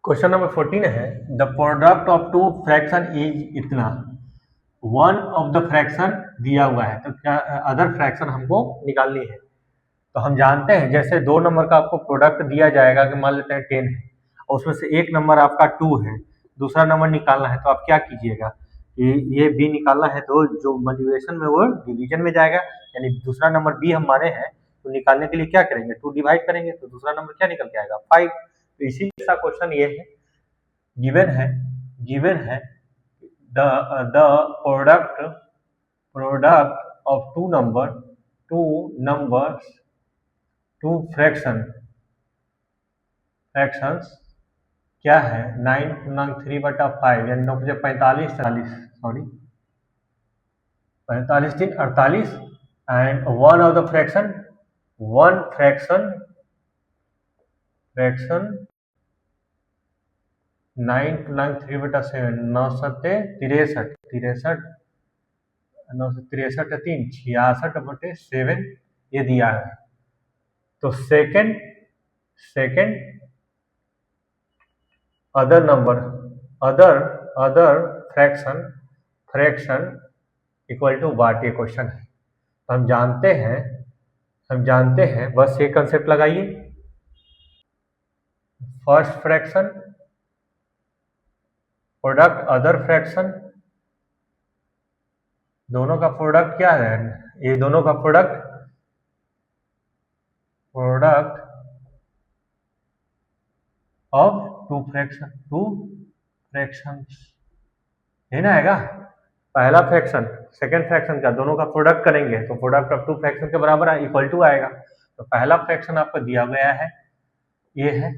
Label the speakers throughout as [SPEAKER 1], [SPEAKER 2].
[SPEAKER 1] Question number 14 है the product of two fraction is इतना। One of the fraction दिया हुआ है तो क्या अदर फ्रैक्शन हमको निकालनी है। तो हम जानते हैं जैसे 2 नंबर का आपको प्रोडक्ट दिया जाएगा कि मान लेते हैं 10 है और उसमें से एक नंबर आपका 2 है, दूसरा नंबर निकालना है तो आप क्या कीजिएगा कि ये बी निकालना है तो जो मल्टीप्लिकेशन में वो डिवीजन में जाएगा, यानी दूसरा नंबर बी हम माने हैं तो निकालने के लिए क्या करेंगे 2 डिवाइड करेंगे तो दूसरा नंबर क्या निकल के आएगा 5। तो इसी जैसा क्वेश्चन ये है, गिवन है the product of two numbers two fractions क्या है 9×3/5 यानी 9×45 sorry 45 3 48 and one of the fraction 9×3/7 963 ये दिया है। तो second other fraction equal to what, ये क्वेश्चन है। तो हम जानते हैं बस ये कंसेप्ट लगाइए, first fraction product other fraction, दोनों का प्रोडक्ट क्या है, ये दोनों का प्रोडक्ट ऑफ टू फ्रैक्शंस है ना आएगा। पहला फ्रैक्शन सेकेंड फ्रैक्शन का दोनों का प्रोडक्ट करेंगे तो प्रोडक्ट ऑफ टू फ्रैक्शन के बराबर इक्वल टू आएगा। तो पहला फ्रैक्शन आपको दिया गया है ये है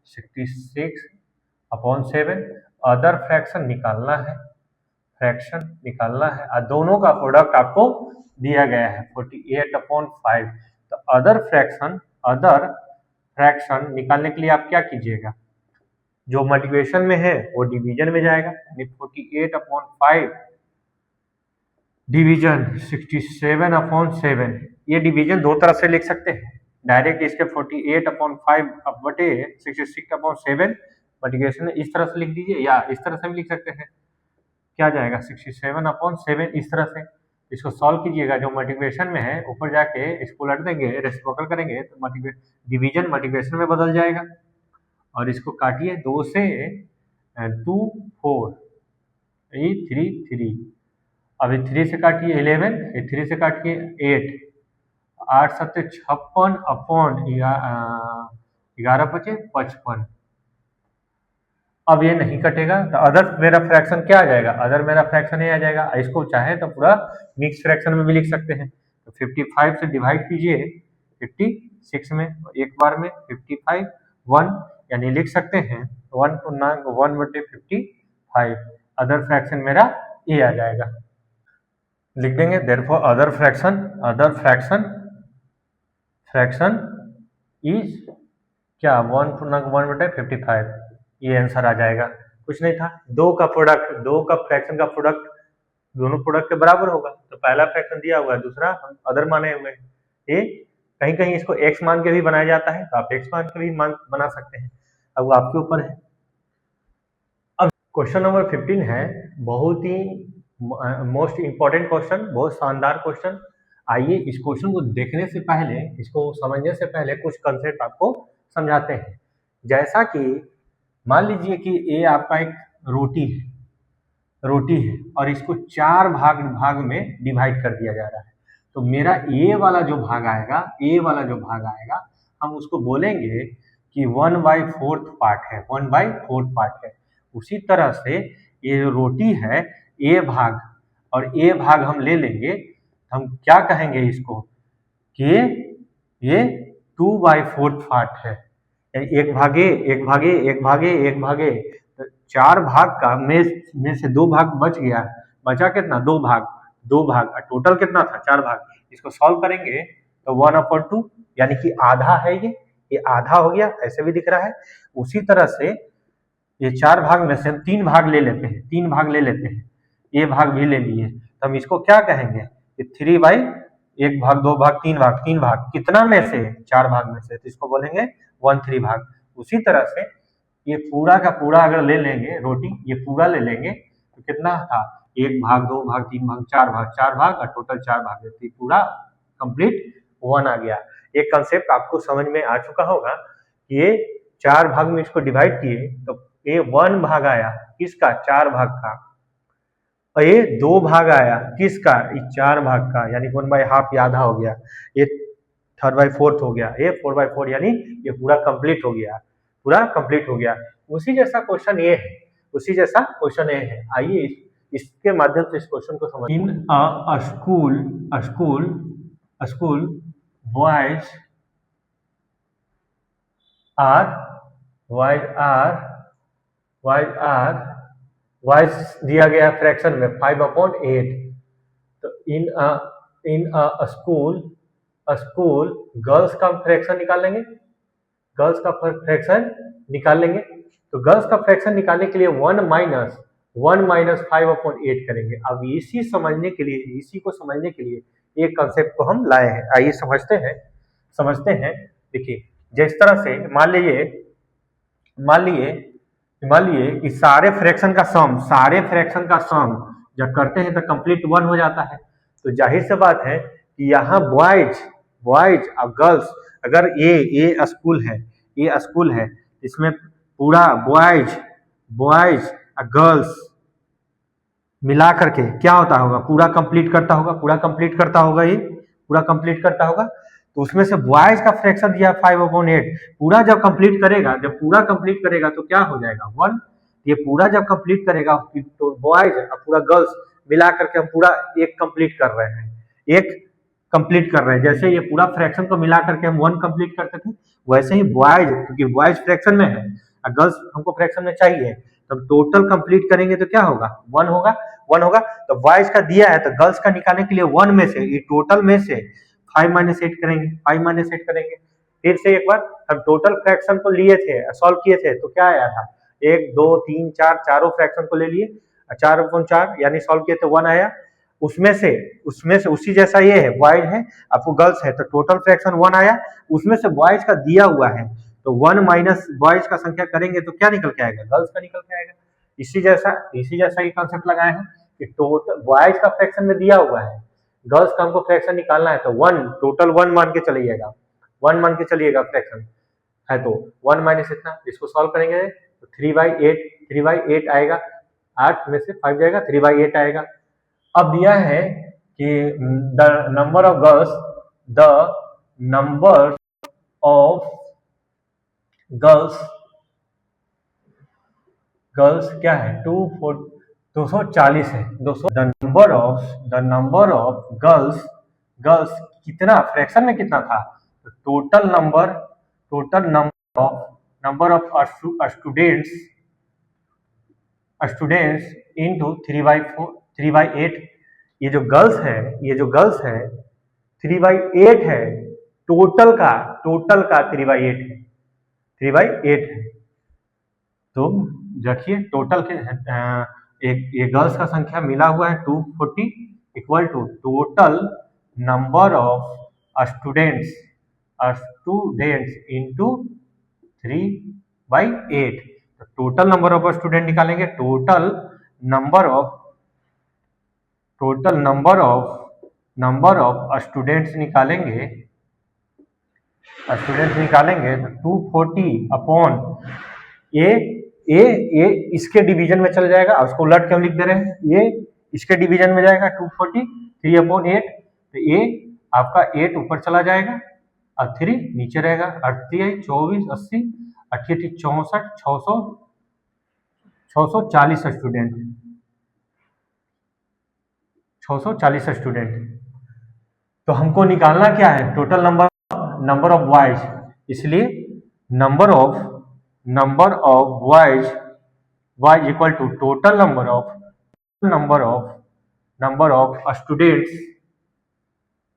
[SPEAKER 1] 66/7, अदर फ्रैक्शन निकालना है और दोनों का प्रोडक्ट आपको दिया गया है 48/5। तो अदर फ्रैक्शन निकालने के लिए आप क्या कीजिएगा, जो मल्टीप्लिकेशन में है वो डिवीजन में जाएगा, यानी 48/5 डिवीजन 67/7। ये डिवीजन दो तरह से लिख सकते हैं, डायरेक्ट इसके 48/5/66/7 मल्टीप्लिकेशन इस तरह से लिख दीजिए या इस तरह से भी लिख सकते हैं। क्या जाएगा 67/7 इस तरह से। इसको सॉल्व कीजिएगा, जो मल्टीप्लिकेशन में है ऊपर जाके इसको उलट देंगे, रेसिप्रोकल करेंगे तो डिवीजन मल्टीप्लिकेशन में बदल जाएगा। और इसको काटिए 2 से 2 4 3 अभी 3 से काटिए 11, 3 से काटिए 8 8 7 56 अपॉन 11 5 55। अब ये नहीं कटेगा तो अदर मेरा फ्रैक्शन क्या आ जाएगा, अदर मेरा फ्रैक्शन ये आ जाएगा। इसको चाहे तो पूरा मिक्स फ्रैक्शन में भी लिख सकते हैं। तो 55 से डिवाइड कीजिए 56 में, एक बार में 55 1 यानी लिख सकते हैं 1/55। अदर फ्रैक्शन मेरा ये आ जाएगा, लिख देंगे देयरफॉर अदर फ्रैक्शन इज क्या 1/55। ये आंसर आ जाएगा, कुछ नहीं था। दो का फ्रैक्शन का प्रोडक्ट दोनों प्रोडक्ट के बराबर होगा। तो पहला फ्रैक्शन दिया हुआ है, दूसरा हम अदर माने हुए हैं। ये कहीं कहीं इसको x मान के भी बनाया जाता है तो आप x मान के भी बना सकते हैं, अब वो आपके ऊपर है। अब क्वेश्चन नंबर 15 है, बहुत ही मोस्ट इंपॉर्टेंट क्वेश्चन, बहुत शानदार क्वेश्चन। आइए इस क्वेश्चन को देखने से पहले, इसको समझने से पहले कुछ कंसेप्ट आपको समझाते हैं। जैसा कि मान लीजिए कि ये आपका एक रोटी है और इसको 4 भाग में डिवाइड कर दिया जा रहा है। तो मेरा ए वाला जो भाग आएगा हम उसको बोलेंगे कि 1/4 पार्ट है। उसी तरह से ये जो रोटी है ए भाग और ए भाग हम ले लेंगे, हम क्या कहेंगे इसको कि ये 2/4 पार्ट है। एक भागे तो 4 भाग का में से 2 भाग बच गया, बचा कितना 2 भाग टोटल कितना था 4 भाग। इसको सॉल्व करेंगे तो 1/2 यानी कि आधा है, ये आधा हो गया, ऐसे भी दिख रहा है। उसी तरह से ये 4 भाग में से हम 3 भाग ले लेते हैं, ये भाग भी ले लिए तो हम इसको क्या कहेंगे कि 3/1 भाग 2 भाग 3 भाग कितना में से 4 भाग में से, तो इसको बोलेंगे 1/3 भाग। उसी तरह से ये पूरा का पूरा अगर ले लेंगे रोटी, ये पूरा ले लेंगे तो कितना था, 1 भाग 2 भाग 3 भाग 4 भाग और टोटल 4 भाग, तो पूरा कंप्लीट 1 आ गया। एक कंसेप्ट आपको समझ में आ चुका होगा कि ये 4 भाग में इसको डिवाइड किए तो ये 1 भाग आया किसका, 4 भाग का, और ये 2 भाग आया किसका, ये 4 भाग का, यानी 1/2 आधा हो गया, ये 3/4 हो गया, ये 4/4, यानी ये पूरा कंप्लीट हो गया, पूरा कंप्लीट हो गया। उसी जैसा क्वेश्चन ये है, उसी जैसा क्वेश्चन ये है। आइए इसके माध्यम से इस क्वेश्चन को समझ। इन अ स्कूल बॉयज वाइज दिया गया फ्रैक्शन में 5/8, तो इन अ स्कूल गर्ल्स का फ्रैक्शन निकाल लेंगे, गर्ल्स का फ्रैक्शन निकाल लेंगे, तो गर्ल्स का फ्रैक्शन निकालने के लिए 1 माइनस 5/8 करेंगे। अब इसी को समझने के लिए एक कंसेप्ट को हम लाए हैं, आइए समझते हैं। देखिए जिस तरह से मान लीजिए कि सारे फ्रैक्शन का सम जब करते हैं तो कंप्लीट 1 हो जाता है, तो जाहिर सी बात है कि यहाँ बॉयज और गर्ल्स, अगर ये स्कूल है इसमें पूरा बॉयज और गर्ल्स मिला करके क्या होता होगा, पूरा कंप्लीट करता होगा, ये पूरा कंप्लीट करता होगा। तो उसमें से बॉयज का फ्रैक्शन दिया 5/8, पूरा जब कंप्लीट करेगा तो क्या हो जाएगा 1। ये पूरा जब कंप्लीट करेगा तो बॉयज और पूरा गर्ल्स मिला करके हम पूरा एक कंप्लीट कर रहे हैं, जैसे ये पूरा फ्रैक्शन को मिला करके हम 1 कंप्लीट करते थे, वैसे ही बॉयज, क्योंकि बॉयज फ्रैक्शन में है और गर्ल्स हमको फ्रैक्शन में चाहिए, तब टोटल कंप्लीट करेंगे तो क्या होगा, 1 होगा। तो बॉयज का दिया है तो गर्ल्स का निकालने के लिए 1 में से, ये टोटल में से 5-8 करेंगे। फिर से एक बार हम टोटल फ्रैक्शन को लिए थे, सॉल्व किए थे, तो क्या आया था, 1 2 3 4 चारों फ्रैक्शन को ले लिए, 4/4 यानी सॉल्व किए तो 1 आया। उसमें से उसी जैसा ये है, बॉयज है आपको गर्ल्स है, तो टोटल फ्रैक्शन 1 आया। उसमें से बॉयज का दिया हुआ है तो 1 माइनस बॉयज का संख्या करेंगे तो क्या निकल के आएगा, गर्ल्स का निकल के आएगा। इसी जैसा ये कंसेप्ट लगाए हैं कि टोटल बॉयज का फ्रैक्शन में दिया हुआ है, गर्ल्स का हमको फ्रैक्शन निकालना है, तो 1 टोटल 1 मान के चलिएगा फ्रैक्शन है, तो 1 माइनस इतना, इसको सॉल्व करेंगे तो 3/8 आएगा, 8 में से 5 जाएगा, 3/8 आएगा। अब दिया है कि द नंबर ऑफ गर्ल्स क्या है, 240 है, 200। द नंबर ऑफ गर्ल्स कितना फ्रैक्शन में कितना था, तो total number of students into 3/8। ये जो गर्ल्स है 3/8 है, टोटल का 3/8 है। तो रखिए टोटल के ये गर्ल्स का संख्या मिला हुआ है 240 equal to total number of students into 3/8। तो टोटल नंबर ऑफ स्टूडेंट निकालेंगे, टोटल नंबर ऑफ स्टूडेंट्स निकालेंगे तो 240 अपॉन ये इसके डिवीजन में चल जाएगा, उसको उलट के हम लिख दे रहे हैं, ये इसके डिवीजन में जाएगा 240, 3/8, तो ये आपका 8 ऊपर चला जाएगा और 3 नीचे रहेगा, 38 24 80 88 64 640 स्टूडेंट। तो हमको निकालना क्या है, टोटल नंबर ऑफ बॉयज, इसलिए number of boys equal to total number of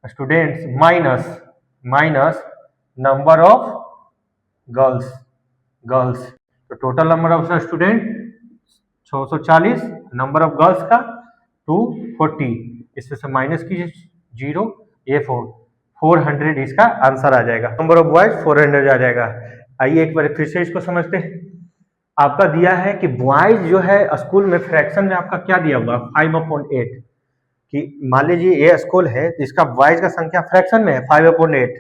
[SPEAKER 1] students minus number of girls. तो total number of student 640, number of girls का 240, इसमें से माइनस कीजिए 0, ये 400 इसका आंसर आ जाएगा, नंबर ऑफ बॉयज 400 आ जाएगा। आइए एक बार फिर से इसको समझते हैं। आपका दिया है कि बॉयज जो है स्कूल में फ्रैक्शन में आपका क्या दिया हुआ 5/8 कि मान लीजिए ये स्कूल है जिसका बॉयज का संख्या फ्रैक्शन में है 5/8।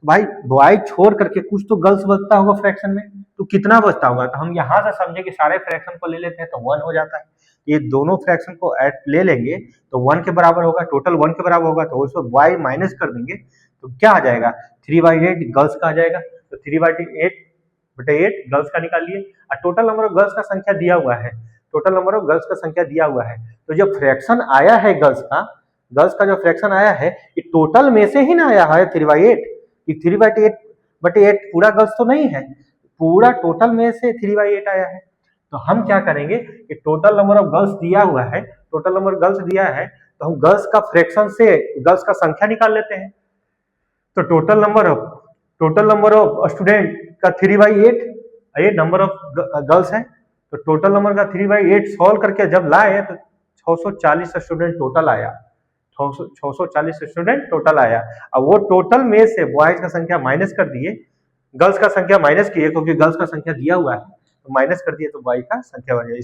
[SPEAKER 1] भाई बॉयज छोड़ करके कुछ तो गर्ल्स बचता होगा फ्रैक्शन में, तो कितना बचता होगा? तो हम यहाँ से समझे कि सारे फ्रैक्शन को ले लेते हैं तो 1 हो जाता है। ये दोनों फ्रैक्शन को ऐड ले लेंगे तो 1 के बराबर होगा, टोटल 1 के बराबर होगा, तो उसको बॉय माइनस कर देंगे तो क्या आ जाएगा 3/8 गर्ल्स का आ जाएगा। तो 3/8 गर्ल्स का निकालिए और टोटल नंबर ऑफ गर्ल्स का संख्या दिया हुआ है, टोटल नंबर ऑफ गर्ल्स का संख्या दिया हुआ है। तो जो फ्रैक्शन आया है गर्ल्स का जो फ्रैक्शन आया है ये टोटल में से ही ना आया है 3/8 कि 3/8 पूरा गर्ल्स तो नहीं है, पूरा टोटल में से 3/8 आया है। तो हम क्या करेंगे कि टोटल नंबर ऑफ गर्ल्स दिया हुआ है, टोटल नंबर गर्ल्स दिया है तो हम गर्ल्स का फ्रैक्शन से गर्ल्स का संख्या निकाल लेते हैं। तो टोटल नंबर ऑफ स्टूडेंट का 3/8 ये नंबर ऑफ गर्ल्स है, तो टोटल नंबर का 3/8 सॉल्व करके जब लाए तो 640 स्टूडेंट टोटल आया, 640 स्टूडेंट टोटल आया। अब वो टोटल में से बॉयज का संख्या माइनस कर दिए, गर्ल्स का संख्या माइनस किए क्योंकि गर्ल्स का संख्या दिया हुआ है तो माइनस कर दिए तो बॉय का संख्या बन गया।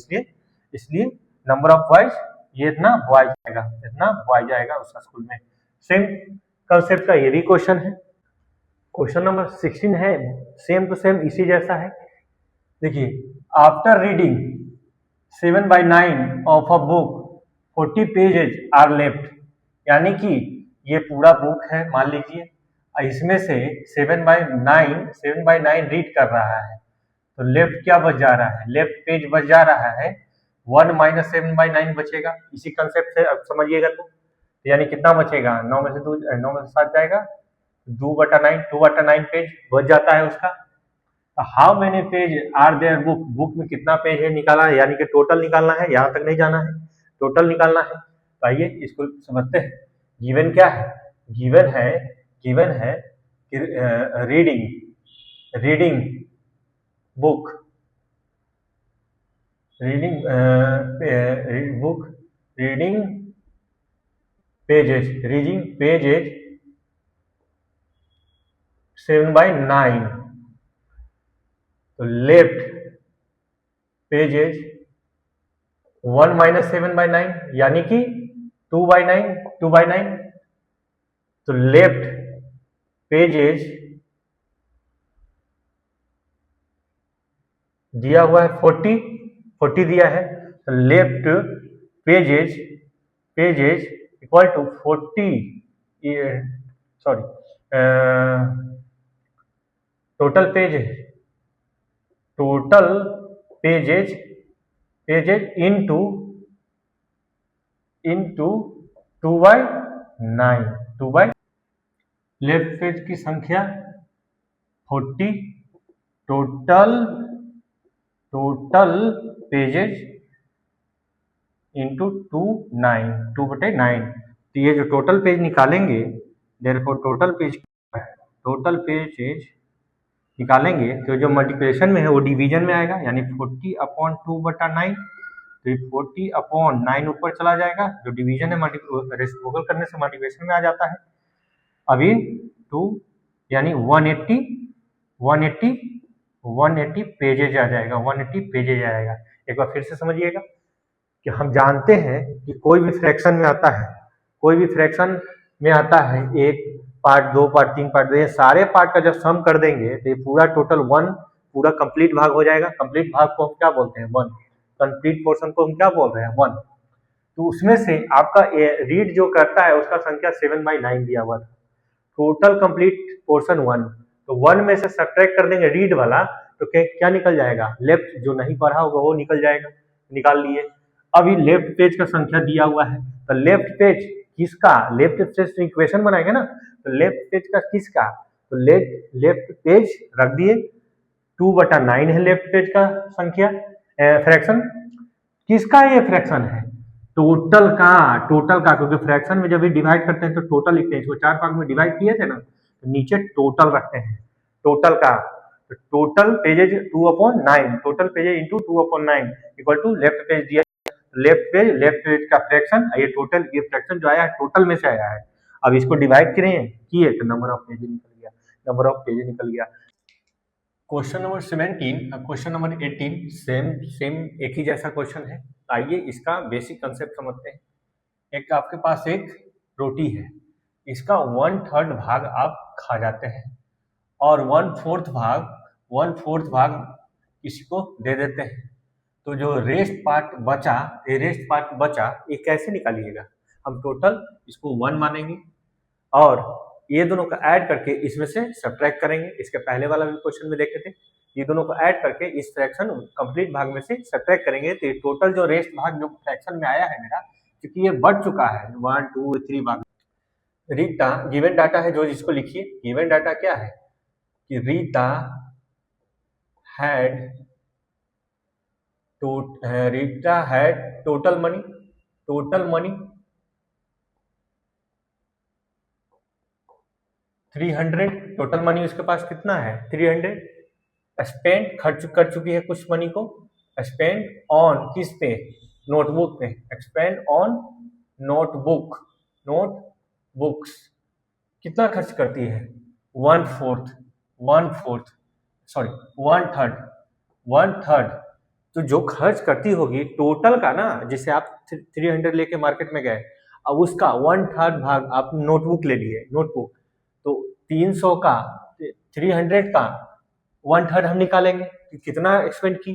[SPEAKER 1] इसलिए नंबर ऑफ बॉयज ये इतना बॉय जाएगा, इतना बॉय जाएगा उसका स्कूल में। सेम कंसेप्ट का ये भी क्वेश्चन है, क्वेश्चन नंबर 16 है, सेम टू सेम इसी जैसा है। देखिए, after reading 7/9 of a book 40 pages are left, यानी कि ये पूरा बुक है मान लीजिए, इसमें से 7/9 रीड कर रहा है तो लेफ्ट क्या बच जा रहा है, लेफ्ट पेज बच जा रहा है 1 - 7/9 बचेगा। इसी कंसेप्ट से अब समझिएगा तो यानी कितना बचेगा 9 में से 7 जाएगा 2/9 पेज बच जाता है उसका। How many page are there book में कितना पेज है निकाला है, यानी कि टोटल निकालना है, यहां तक नहीं जाना है, टोटल निकालना है। तो आइए इसको समझते हैं। गिवन क्या है, गिवन है कि रीडिंग बुक रीडिंग पेजेज 7/9, तो लेफ्ट पेजेज 1 - 7/9 यानी कि 2/9, तो लेफ्ट पेजेज दिया हुआ है 40 दिया है, तो left pages equal to 40, sorry total pages into 2/9 left page की संख्या 40, टोटल पेजेज इंटू 2/9। तो ये जो टोटल पेज निकालेंगे, देयरफॉर टोटल पेजेज निकालेंगे तो जो मल्टीप्लिकेशन में है वो डिवीजन में आएगा, यानी 40/2/9, तो 40/9 ऊपर चला जाएगा, जो डिवीजन है रेसिप्रोकल करने से मल्टीप्लिकेशन में आ जाता है। अभी 2 यानी 180 पेजेज आ जाएगा, 180 पेजेज आएगा। एक बार फिर से समझिएगा कि हम जानते हैं कि कोई भी फ्रैक्शन में आता है 1 पार्ट, 2 पार्ट, 3 पार्ट, ये सारे पार्ट का जब सम कर देंगे तो ये पूरा टोटल 1 पूरा कंप्लीट भाग हो जाएगा। कंप्लीट भाग को हम क्या बोलते हैं 1, कंप्लीट पोर्शन को हम क्या बोल रहे हैं 1। तो उसमें से आपका रीड जो करता है उसका संख्या 7/9 दिया हुआ था, टोटल कंप्लीट पोर्शन 1, तो 1 में से सब्ट्रैक्ट कर देंगे रीड वाला तो क्या निकल जाएगा, लेफ्ट जो नहीं पढ़ा होगा वो निकल जाएगा, निकाल लिए। अभी लेफ्ट पेज का संख्या दिया हुआ है तो लेफ्ट पेज किसका, लेफ्ट पेज से इक्वेशन बनाएंगे ना, तो लेफ्ट पेज का किसका, तो लेफ्ट पेज रख दिए 2/9 है लेफ्ट पेज का संख्या फ्रैक्शन, किसका ये फ्रैक्शन है टोटल का, क्योंकि फ्रैक्शन में जब भी डिवाइड करते हैं तो टोटल लिखते हैं, इसको 4 भाग में डिवाइड किए थे ना तो नीचे टोटल रखते हैं, टोटल का, तो total pages 2/9, total pages into 2/9 equal to left page दिया, लेफ्ट पेज का फ्रैक्शन, ये टोटल, ये फ्रैक्शन जो आया है टोटल में से आया है। अब इसको डिवाइड किए तो नंबर ऑफ पेज निकल गया, क्वेश्चन नंबर 17 और क्वेश्चन नंबर 18 सेम सेम एक ही जैसा क्वेश्चन है। आइए इसका बेसिक कंसेप्ट समझते हैं। एक आपके पास एक रोटी है, इसका 1/3 भाग आप खा जाते हैं और 1/4 भाग किसी को दे देते हैं। तो जो रेस्ट पार्ट बचा ये कैसे निकालिएगा? हम टोटल इसको 1 मानेंगे और ये दोनों को ऐड करके इसमें से सब्ट्रैक्ट करेंगे। इसके पहले वाला भी क्वेश्चन में देखे थे, ये दोनों को ऐड करके इस फ्रैक्शन कंप्लीट भाग में से सब्ट्रैक्ट करेंगे तो टोटल जो रेस्ट भाग जो फ्रैक्शन में आया है मेरा, क्योंकि ये बढ़ चुका है 1 2 3 भाग। रीता गिवन डाटा है, जो इसको लिखिए। गिवन डाटा क्या है कि Rita had total money 300। Total money उसके पास कितना है? 300। स्पेंड खर्च कर चुकी है कुछ मनी को। स्पेंड ऑन किस पे? नोटबुक पे। स्पेंड ऑन नोटबुक्स कितना खर्च करती है? 1/3। तो जो खर्च करती होगी टोटल का ना, जैसे आप 300 लेके मार्केट में गए, अब उसका 1/3 भाग आप नोटबुक ले लिए। नोटबुक तो 300 का 300 का 1/3 हम निकालेंगे कि कितना स्पेंड की।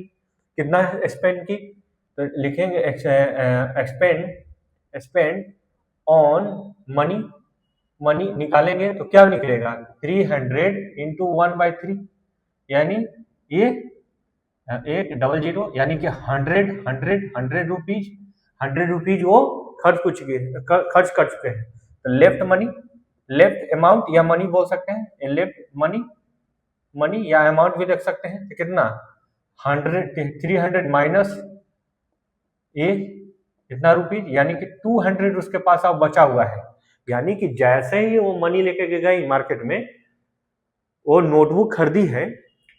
[SPEAKER 1] तो लिखेंगे स्पेंड ऑन मनी निकालेंगे तो क्या निकलेगा? 300 इंटू 1/3 यानी ये 800 यानी कि 100 रुपीज वो खर्च कर चुके हैं। तो लेफ्ट अमाउंट या मनी बोल सकते हैं, लेफ्ट मनी या अमाउंट भी रख सकते हैं। तो कितना? 300 माइनस ये इतना रुपीज यानी कि 200 उसके पास अब बचा हुआ है। यानी कि जैसे ही वो मनी लेके गई मार्केट में, वो नोटबुक खरीदी है,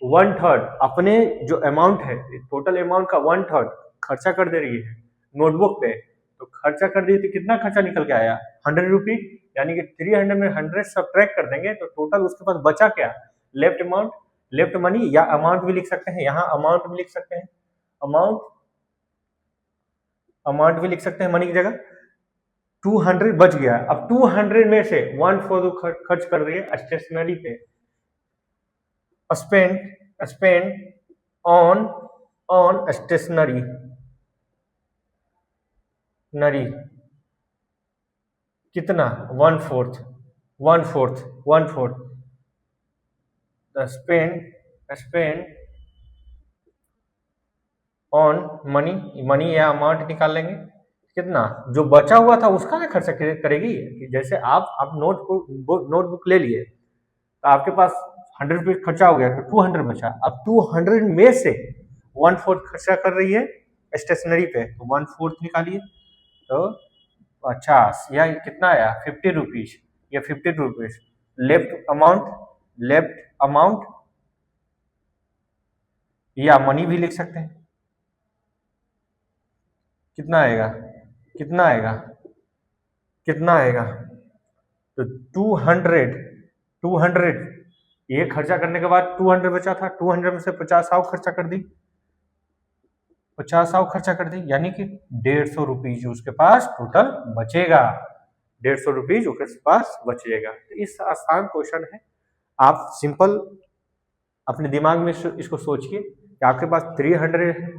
[SPEAKER 1] 1/3 अपने जो अमाउंट है टोटल अमाउंट का 1/3 खर्चा कर दे रही है नोटबुक पे। तो खर्चा कर दी तो कितना खर्चा निकल के आया? 100 रुपीज। यानी कि 300 में 100 सब्ट्रैक्ट कर देंगे तो टोटल उसके पास बचा क्या? लेफ्ट मनी या अमाउंट भी लिख सकते हैं, यहाँ अमाउंट भी लिख सकते हैं। अमाउंट भी लिख सकते हैं मनी की जगह। 200 बच गया। अब 200 में से 1/4 खर्च कर रही है स्टेशनरी पे। स्पेंड ऑन स्टेशनरी कितना? 1/4 स्पेंड ऑन मनी या अमाउंट निकाल लेंगे। कितना जो बचा हुआ था उसका ना खर्चा करेगी। कि जैसे आप नोटबुक ले लिए तो आपके पास 100 रुपीज खर्चा हो गया, तो 200 बचा। अब 200 में से 1/4 खर्चा कर रही है स्टेशनरी पे, तो 1/4 निकालिए तो 50 या कितना आया? 50 रुपीज या 50 रुपीज। लेफ्ट अमाउंट या मनी भी लिख सकते हैं। कितना आएगा? तो 200 ये खर्चा करने के बाद 200 बचा था, 200 में से 50 और खर्चा कर दी, यानी कि 150 रुपीज उसके पास टोटल बचेगा। 150 रुपीज उसके पास बचेगा। तो इस आसान क्वेश्चन है, आप सिंपल अपने दिमाग में इसको सोचिए कि आपके पास 300 है,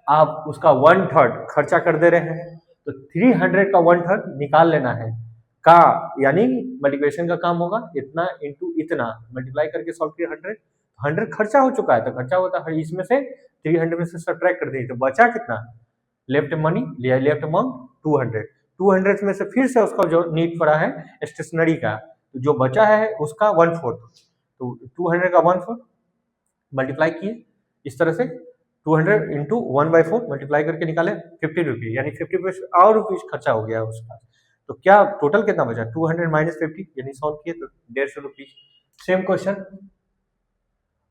[SPEAKER 1] आप उसका 1/3 खर्चा कर दे रहे हैं, तो 300 का 1/3 निकाल लेना है का, यानी मल्टीप्लिकेशन का काम होगा। इतना इंटू इतना मल्टीप्लाई करके सॉल्व किया। 100 खर्चा हो चुका है तो खर्चा होता है, इसमें से 300 में से सब्ट्रैक्ट कर दी तो बचा कितना? लेफ्ट अमाउंट 200 में से फिर से उसका जो नीड पड़ा है स्टेशनरी का, तो जो बचा है उसका 1/4, तो 200 का 1/4 मल्टीप्लाई किए इस तरह से। 200 इंटू 1/4 मल्टीप्लाई करके निकाले 50 रुपीज, यानी 50 रुपीज और रुपीज खर्चा हो गया उसका। तो क्या टोटल कितना बचा? 200 माइनस 50, यानी सॉल्व किए तो 150 rupees. Same question,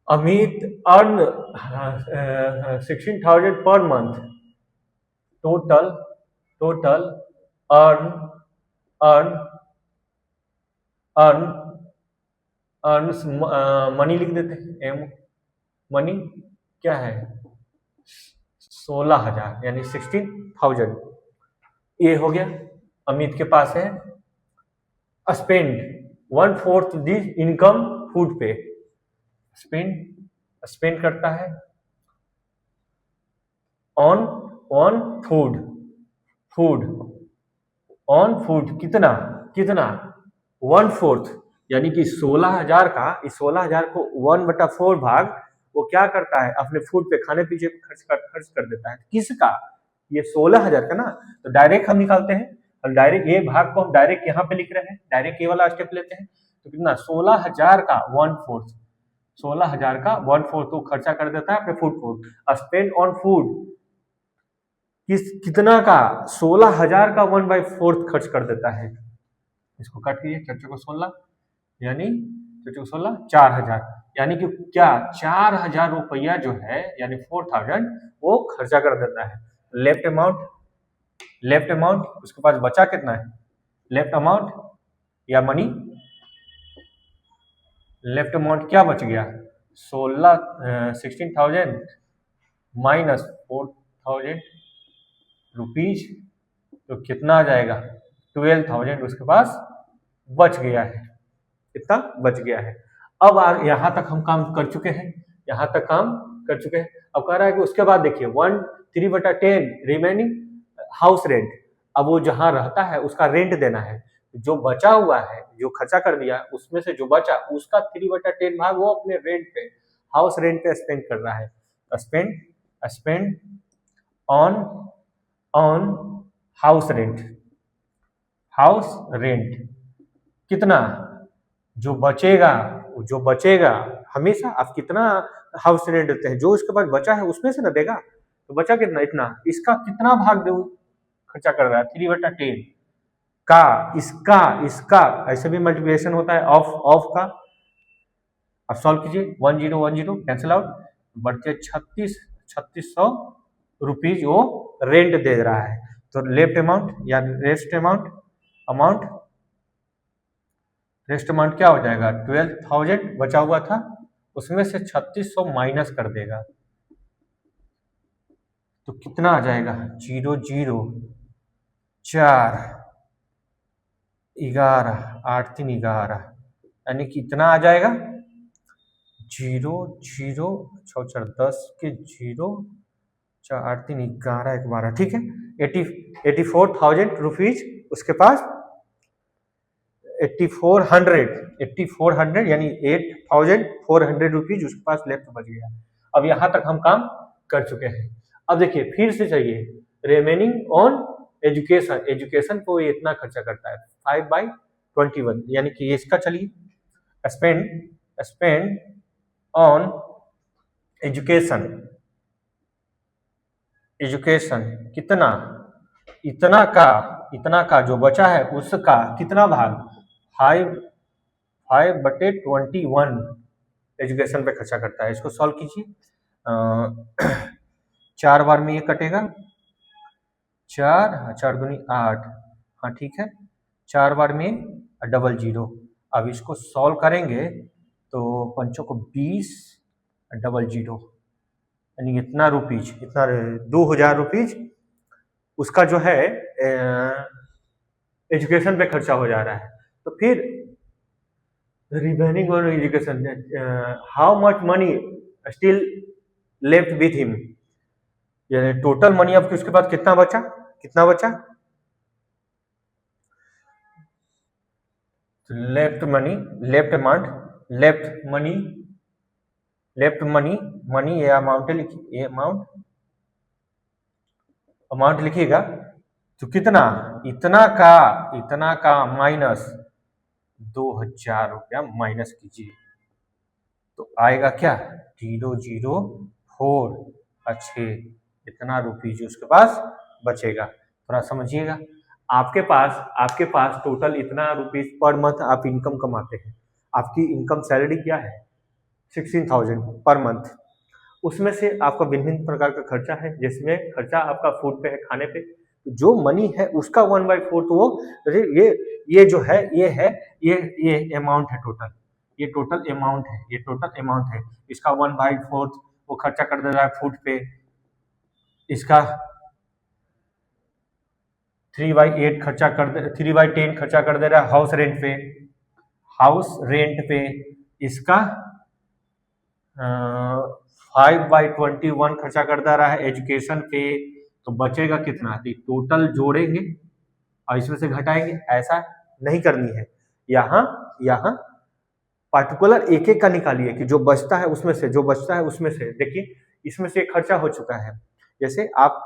[SPEAKER 1] Amit earn 16,000 per month. Total earn money लिख देते हैं, मनी क्या है 16,000 यानी 16,000। ये हो गया। अमित के पास है स्पेंड 1/4 दिस इनकम फूड पे। स्पेंड करता है ऑन फूड ऑन फूड कितना 1/4 यानी कि 16,000 का, इस 16,000 को 1/4 भाग वो क्या करता है अपने फूड पे, खाने पीछे खर्च कर देता है। किसका? ये 16,000 का ना। तो डायरेक्ट हम निकालते हैं, और डायरेक्ट ये भाग को हम डायरेक्ट यहाँ पे लिख रहे हैं, डायरेक्ट ये वाला स्टेप लेते हैं। तो कितना 16,000 का 1/4, 16,000 का 1/4 तो खर्चा कर देता है अपने फूड। स्पेंड ऑन फूड कितना का 16,000 का 1/4 खर्च कर देता है। इसको काट लीजिए, 4 यानी 4,000 यानी कि क्या 4,000 रुपया जो है यानी 4,000 वो खर्चा कर देता है। लेफ्ट अमाउंट उसके पास बचा कितना है? लेफ्ट अमाउंट या मनी, लेफ्ट अमाउंट क्या बच गया 16,000 माइनस 4,000 रुपीज, तो कितना आ जाएगा 12,000 उसके पास बच गया है। इतना बच गया है। अब यहां तक हम काम कर चुके हैं, अब कह रहा है कि उसके बाद देखिए 1/3 रिमेनिंग हाउस रेंट। अब वो जहां रहता है उसका रेंट देना है, जो बचा हुआ है जो खर्चा कर दिया उसमें से जो बचा उसका 3/10 भाग वो अपने रेंट पे, हाउस रेंट पे स्पेंड कर रहा है। स्पेंड ऑन हाउस रेंट कितना, जो बचेगा हमेशा आप कितना हाउस रेंट देते हैं, जो उसके पास बचा है उसमें से ना देगा। तो बचा कितना, इतना, इसका कितना भाग दो खर्चा कर रहा है 3/10 का, इसका ऐसे भी मल्टीप्लिकेशन होता है ऑफ का। अब सॉल्व कीजिए 1010 कैंसिल आउट, बढ़ते 3600 रुपीज वो रेंट दे रहा है। तो लेफ्ट अमाउंट या रेस्ट अमाउंट क्या हो जाएगा 12,000 बचा हुआ था उसमें से 3600 माइनस कर देगा तो कितना आ जाएगा 0 0 4 11 8 3 11 यानी कितना आ जाएगा 0 0 6 4 10 के 0 4 8 3 11 1 12 ठीक है 84,000 रुपीज उसके पास 8400 यानी 8,400 रुपीज उसके पास लेफ्ट बच गया। अब यहां तक हम काम कर चुके हैं। अब देखिए फिर से चाहिए रिमेनिंग ऑन एजुकेशन को ये इतना खर्चा करता है 5/21 यानी कि इसका चलिए स्पेंड ऑन एजुकेशन कितना, इतना का जो बचा है उसका कितना भाग 5/21 एजुकेशन पे खर्चा करता है। इसको सॉल्व कीजिए 4 बार में ये कटेगा 4 4 दूनी 8 हाँ ठीक है 4 बार में 00। अब इसको सॉल्व करेंगे तो पंचों को 20 00 यानी इतना 2,000 रुपीज उसका जो है एजुकेशन पे खर्चा हो जा रहा है। तो फिर remaining on education how much money still left with him, यानी टोटल मनी अब उसके पास कितना बचा लेफ्ट मनी ये अमाउंट लिखिएगा तो कितना इतना का माइनस 2,000 रुपया माइनस कीजिए तो आएगा क्या 004 अच्छे इतना रुपीज उसके पास बचेगा। थोड़ा समझिएगा आपके पास टोटल इतना रुपीज पर मंथ आप इनकम कमाते हैं, आपकी इनकम सैलरी क्या है 16,000 पर मंथ, उसमें से आपका भिन्न प्रकार का खर्चा है जिसमें खर्चा आपका फूड पे है खाने पे, जो मनी है उसका 1/4 तो वो ये जो है ये अमाउंट है टोटल। ये टोटल अमाउंट है, ये टोटल अमाउंट है। इसका 1/4 वो खर्चा कर दे रहा है फूड पे, इसका 3/8 खर्चा कर दे, 3/10 खर्चा कर दे रहा है हाउस रेंट पे, हाउस रेंट पे। इसका 5/21 खर्चा कर दे रहा है एजुकेशन पे। तो बचेगा कितना? टोटल जोड़ेंगे और इसमें से घटाएंगे, ऐसा नहीं करनी है। यहाँ यहाँ पार्टिकुलर एक एक का निकालिए कि जो बचता है उसमें से, जो बचता है उसमें से। देखिए इसमें से खर्चा हो चुका है, जैसे आप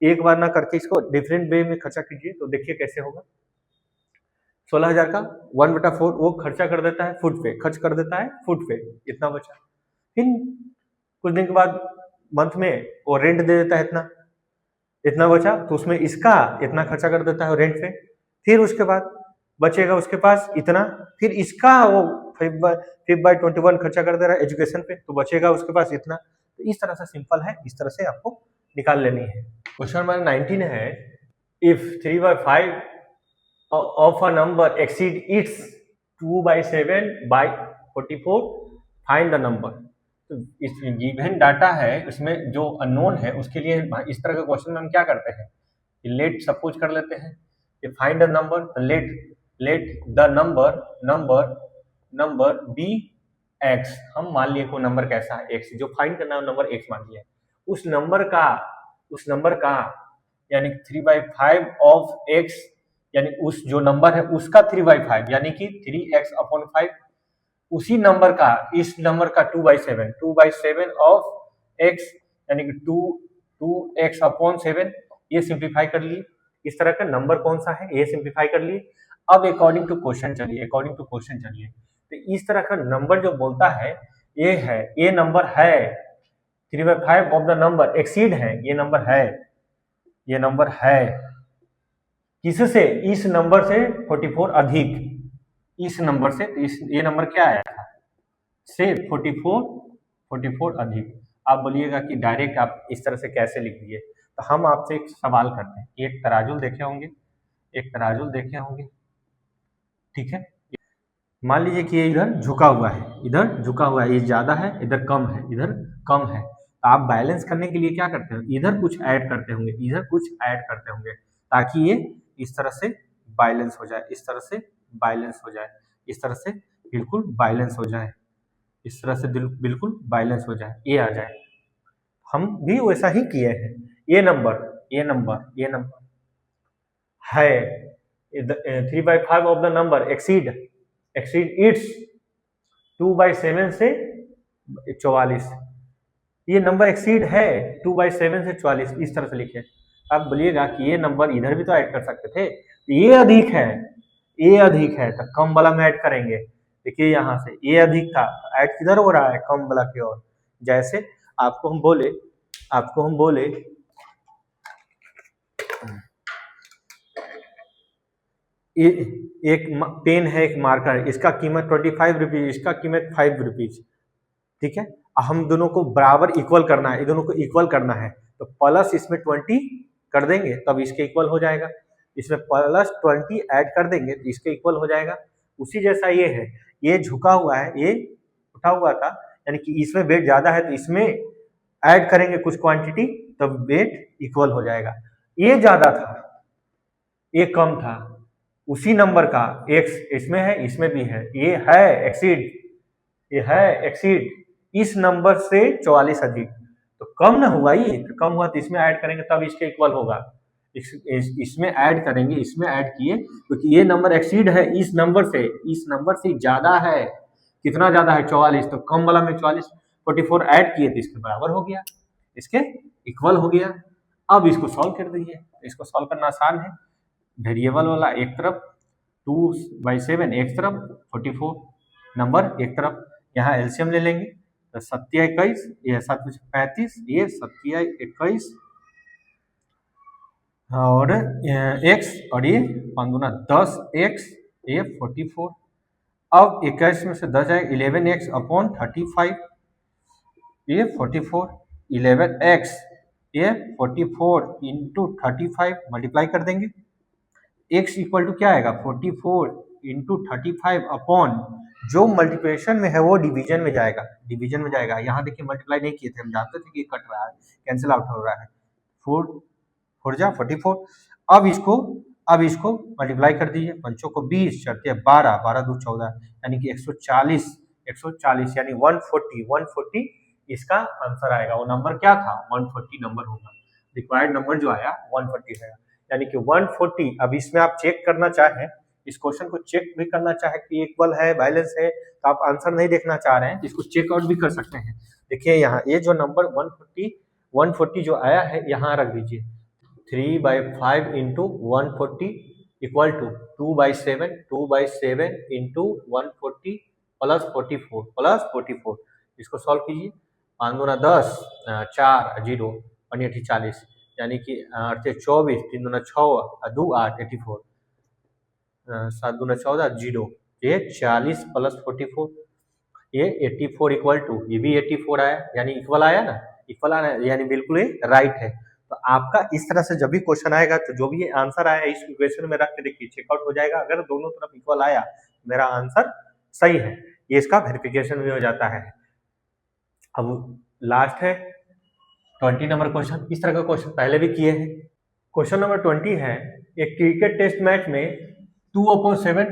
[SPEAKER 1] एक बार ना करके इसको डिफरेंट वे में खर्चा कीजिए तो देखिए कैसे होगा। 16,000 का 1/4 वो खर्चा कर देता है फूड पे, खर्च कर देता है फूड पे, इतना बचा। फिर कुछ दिन के बाद मंथ में वो रेंट दे देता है, इतना बचा, तो उसमें इसका इतना खर्चा कर देता है रेंट पे। फिर उसके बाद बचेगा उसके पास इतना, फिर इसका वो 5/21 खर्चा कर दे रहा है एजुकेशन पे, तो बचेगा उसके पास इतना। तो इस तरह से सिंपल है, इस तरह से आपको निकाल लेनी है। क्वेश्चन नंबर 19 है, if 3/5 of a number exceed its 2/7/44 find the number. तो इस गिवन डाटा है, इसमें जो अननोन है उसके लिए इस तरह का क्वेश्चन हम क्या करते हैं, लेट सपोज कर लेते हैं कि find the number, let the number be x. हम मान लिए कोई नंबर कैसा है एक्स, जो फाइंड करना है नंबर एक्स मान लिया। उस नंबर का यानी 3/5 ऑफ एक्स, यानी उस जो नंबर है उसका 3/5 यानी कि 3x/5, उसी नंबर का, इस नंबर का 2/7 ऑफ x यानी कि 2x/7, ये सिंप्लीफाई कर लिए। इस तरह का नंबर कौन सा है ये सिंप्लीफाई कर लिए। अब अकॉर्डिंग टू क्वेश्चन चलिए, तो इस तरह का नंबर जो बोलता है ये है, ये नंबर है 3/5 ऑफ द नंबर एक्सीड है, ये नंबर है किससे, इस नंबर से 44 अधिक, इस नंबर से, तो ये नंबर क्या आया था से 44 अधिक। आप बोलिएगा कि डायरेक्ट आप इस तरह से कैसे लिख दिए, तो हम आपसे एक सवाल करते हैं। एक तराजू देखे होंगे, ठीक है। मान लीजिए कि ये इधर झुका हुआ है, ये ज्यादा है, इधर कम है। तो आप बैलेंस करने के लिए क्या करते हैं, इधर कुछ ऐड करते होंगे, ताकि ये इस तरह से बैलेंस हो जाए, इस तरह से बिल्कुल बैलेंस हो जाए, इस तरह से बिल्कुल बैलेंस हो जाए, ये आ जाए। हम भी वैसा ही किए हैं। ये नंबर है 3/5 of the number exceed it's 2/7 से 44, ये नंबर एक्सीड है 2/7 से 44, इस तरह से लिखे। आप बोलिएगा कि ये नंबर इधर भी तो ऐड कर सकते थे, ये अधिक है तो कम वाला में ऐड करेंगे। देखिए यहाँ से ये अधिक था, ऐड किधर हो रहा है, कम वाला की ओर। जैसे आपको हम बोले एक पेन है, एक मार्कर, इसका कीमत 25 रुपीज, इसका कीमत 5 रुपीज, ठीक है। हम दोनों को बराबर इक्वल करना है, तो प्लस इसमें 20 कर देंगे तब इसके इक्वल हो जाएगा, इसमें प्लस 20 ऐड कर देंगे तो इसके इक्वल हो जाएगा। उसी जैसा ये है, ये झुका हुआ है, ये उठा हुआ था, यानी कि इसमें वेट ज्यादा है तो इसमें ऐड करेंगे कुछ क्वांटिटी तब वेट इक्वल हो जाएगा। ये ज्यादा था, ये कम था, उसी नंबर का x इसमें है, इसमें भी है, ये है एक्सीड इस नंबर से 44 अधिक, तो कम ना हुआ, ये तो कम हुआ तो इसमें ऐड करेंगे तब इसके इक्वल होगा। इसमें ऐड करेंगे, इसमें ऐड किए क्योंकि ये नंबर एक्सीड है इस नंबर से ज्यादा है, कितना ज्यादा है 44, तो कम वाला में 44 ऐड किए तो इसके बराबर हो गया, इसके इक्वल हो गया। अब इसको सॉल्व कर दीजिए, इसको सॉल्व करना आसान है। वेरिएबल वाला एक तरफ 2/7, एक तरफ 44 नंबर एक तरफ, यहाँ एलसीएम ले लेंगे तो 7×21, ये 7×35, ये 7×21 और x, और ये 5×10x, ये 44। अब 21 में से 10 जाएगा 11x/35, ये 44, 11x, ये 44 इंटू 35 मल्टीप्लाई कर देंगे। x इक्वल टू क्या आएगा 44 इंटू 35 अपॉन जो मल्टीप्लिकेशन में है वो डिवीजन में जाएगा, डिवीजन में जाएगा। यहाँ देखिए मल्टीप्लाई नहीं किए थे, हम जानते थे कि कट रहा है, कैंसिल आउट हो रहा है। 4 जा 44। अब इसको मल्टीप्लाई कर दीजिए, पंचों को 20 चढ़ते 12, 12 2 14, यानी कि 140 यानी 140 इसका आंसर आएगा। वो नंबर क्या था? 140 नंबर होगा। रिक्वायर्ड नंबर जो आया 140 है, यानी कि 140। अब इसमें आप चेक करना चाहें, इस क्वेश्चन को चेक भी करना चाहे कि इक्वल है, बैलेंस है, तो आप आंसर नहीं देखना चाह रहे हैं, इसको चेकआउट भी कर सकते हैं। देखिए यहाँ ये जो नंबर 140 जो आया है यहाँ रख दीजिए। 3/5 into 140 equal to 2/7 into 140 plus 44 इसको सॉल्व कीजिए। 5 दूना 10, 4 0 1 40, यानी कि 24, 3 दूना 6 2 8 84, 7 दूना 14 0, ये 40 प्लस 44, ये 84 इक्वल टू, ये भी 84 आया, यानी इक्वल आया ना, इक्वल आया, यानी बिल्कुल ये राइट है। तो आपका इस तरह से जब भी क्वेश्चन आएगा तो जो भी आंसर आया इस इक्वेशन में रख के देखिए, चेकआउट हो जाएगा। अगर दोनों तरफ इक्वल आया मेरा आंसर सही है, ये इसका वेरिफिकेशन भी हो जाता है। अब लास्ट है 20 नंबर क्वेश्चन। इस तरह का क्वेश्चन पहले भी किए हैं। क्वेश्चन नंबर 20 है, एक क्रिकेट टेस्ट मैच में 2/7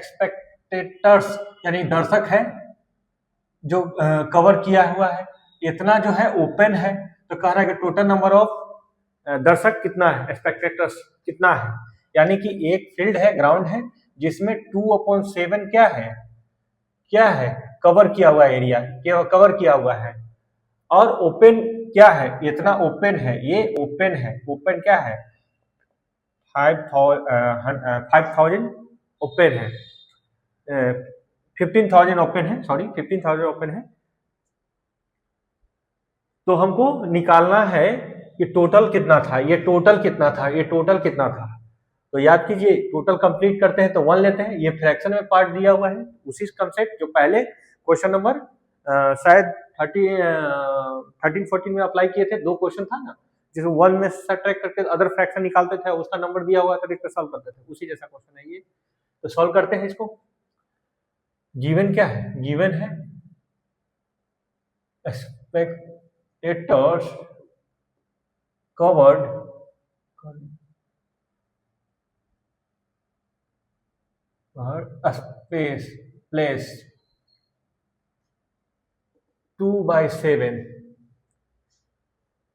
[SPEAKER 1] स्पेक्टेटर्स यानी दर्शक है जो कवर किया हुआ है, इतना जो है ओपन है, तो कह रहा है कि टोटल नंबर ऑफ दर्शक कितना है, स्पेक्टेटर्स कितना है। यानी कि एक फील्ड है, ग्राउंड है, जिसमें 2/7 क्या है कवर किया हुआ एरिया, कवर किया हुआ है, और ओपन क्या है, इतना ओपन है, ये ओपन है, ओपन क्या है 5,000 ओपन है, 15,000 ओपन है, सॉरी 15,000 ओपन है। तो हमको निकालना है कि टोटल कितना था, ये टोटल कितना था, ये टोटल कितना था। तो याद कीजिए, टोटल कंप्लीट करते हैं तो 1 लेते हैं, ये फ्रैक्शन में पार्ट दिया हुआ है, उसी कंसेप्ट जो पहले क्वेश्चन नंबर शायद 13-14 में अप्लाई किए थे। 2 क्वेश्चन था ना, जिसमें 1 में सब्ट्रैक्ट करके अदर फ्रैक्शन निकालते थे, उसका नंबर दिया हुआ था, सॉल्व करते थे, उसी जैसा क्वेश्चन है ये। तो सॉल्व करते हैं इसको। गिवन क्या है, गिवन है स्पेक्टेटर्स कवर्ड स्पेस प्लेस 2/7,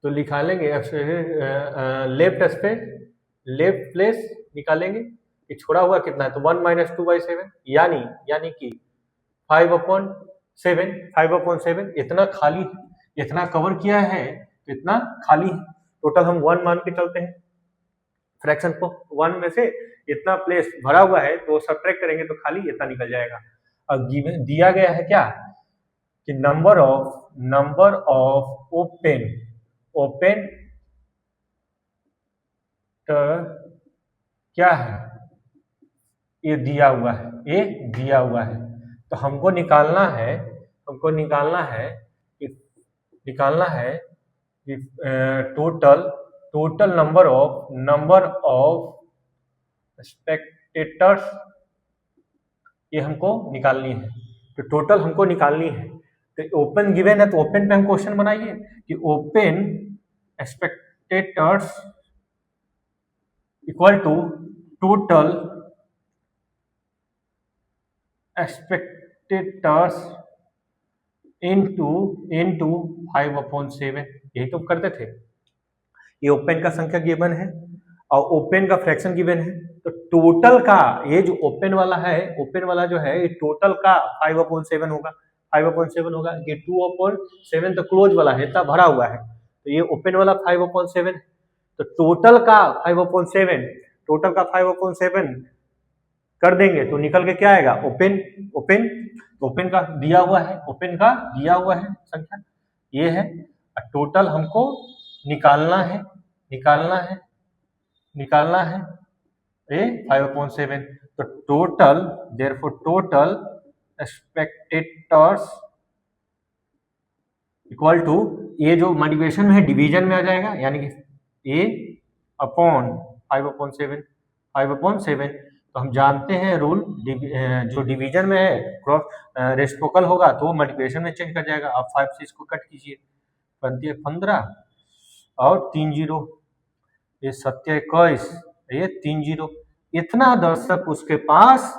[SPEAKER 1] तो निकालेंगे लेफ्ट स्पेस लेफ्ट प्लेस निकालेंगे, ये छोड़ा हुआ कितना है, तो 1 - 2/7, यानी कि 5/7 इतना खाली, इतना कवर किया है, इतना खाली है। टोटल हम 1 मान के चलते हैं, फ्रैक्शन को 1 में से इतना प्लेस भरा हुआ है, तो सब्ट्रैक्ट करेंगे तो खाली इतना निकल जाएगा। और दिया गया है क्या कि नंबर ऑफ ओपन क्या है, ये दिया हुआ है, ये दिया हुआ है। तो हमको निकालना है कि टोटल नंबर ऑफ स्पेक्टेटर्स, ये हमको निकालनी है। तो टोटल हमको निकालनी है, तो ओपन गिवन है, तो ओपन पे हम क्वेश्चन बनाइए कि open spectators equal to total spectators into 5/7, यही तो करते थे। ये ओपन का संख्या गिवन है और ओपन का फ्रैक्शन गिवन है, तो टोटल का ये जो ओपन वाला जो है, ये टोटल का 5/7 होगा, 5/7 होगा। ये 2/7 तो क्लोज वाला है, इतना भरा हुआ है, तो ये ओपन वाला 5/7 है। तो टोटल का 5/7 कर देंगे तो निकल के क्या आएगा, ओपन का दिया हुआ है, संख्या ये है। टोटल हमको निकालना है ये 5/7। तो टोटल स्पेक्टेटर्स इक्वल टू, ये जो मल्टीप्लिकेशन में है डिवीजन में आ जाएगा, यानी कि A/5/7, तो हम जानते हैं रूल, जो डिवीजन में है क्रॉस रेसिप्रोकल होगा तो वो मल्टीप्लिकेशन में चेंज कर जाएगा। अब 5 से इसको कट कीजिए, बनती है 15 और 3 जीरो, ये 27, ये 3 जीरो। इतना दर्शक उसके पास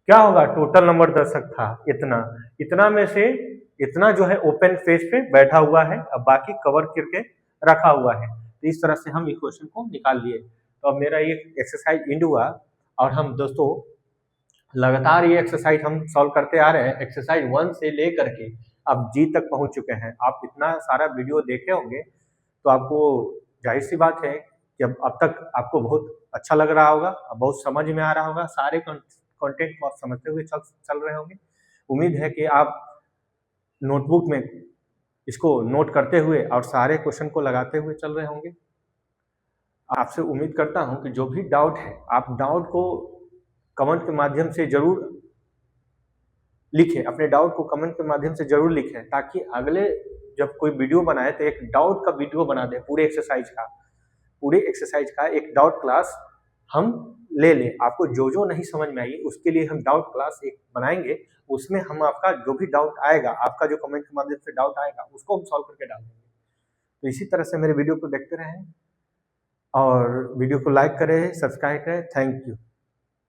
[SPEAKER 1] क्या होगा, टोटल नंबर दर्शक था इतना, इतना में से इतना जो है ओपन फेस पे बैठा हुआ है, अब बाकी कवर करके रखा हुआ है। तो इस तरह से हम इक्वेशन को निकाल लिए। तो अब मेरा ये एक्सरसाइज एंड हुआ, और हम दोस्तों लगातार ये एक्सरसाइज हम सॉल्व करते आ रहे हैं, एक्सरसाइज 1 से लेकर के अब जी तक पहुंच चुके हैं। आप इतना सारा वीडियो देखे होंगे तो आपको जाहिर सी बात है कि अब तक आपको बहुत अच्छा लग रहा होगा, बहुत समझ में आ रहा होगा, सारे कंटेंट को आप समझते हुए चल रहे होंगे। उम्मीद है कि आप नोटबुक में इसको नोट करते हुए और सारे क्वेश्चन को लगाते हुए चल रहे होंगे। आपसे उम्मीद करता हूं कि जो भी डाउट है, आप डाउट को कमेंट के माध्यम से जरूर लिखें, अपने डाउट को कमेंट के माध्यम से जरूर लिखें, ताकि अगले जब कोई वीडियो बनाए तो एक डाउट का वीडियो बना दें, पूरे एक्सरसाइज का एक डाउट क्लास हम ले लें। आपको जो जो नहीं समझ में आई उसके लिए हम डाउट क्लास एक बनाएंगे, उसमें हम आपका जो भी डाउट आएगा, आपका जो कमेंट के माध्यम से डाउट आएगा उसको हम सॉल्व करके डाल देंगे। तो इसी तरह से मेरे वीडियो को देखते रहें और वीडियो को लाइक करें, सब्सक्राइब करें। Thank you.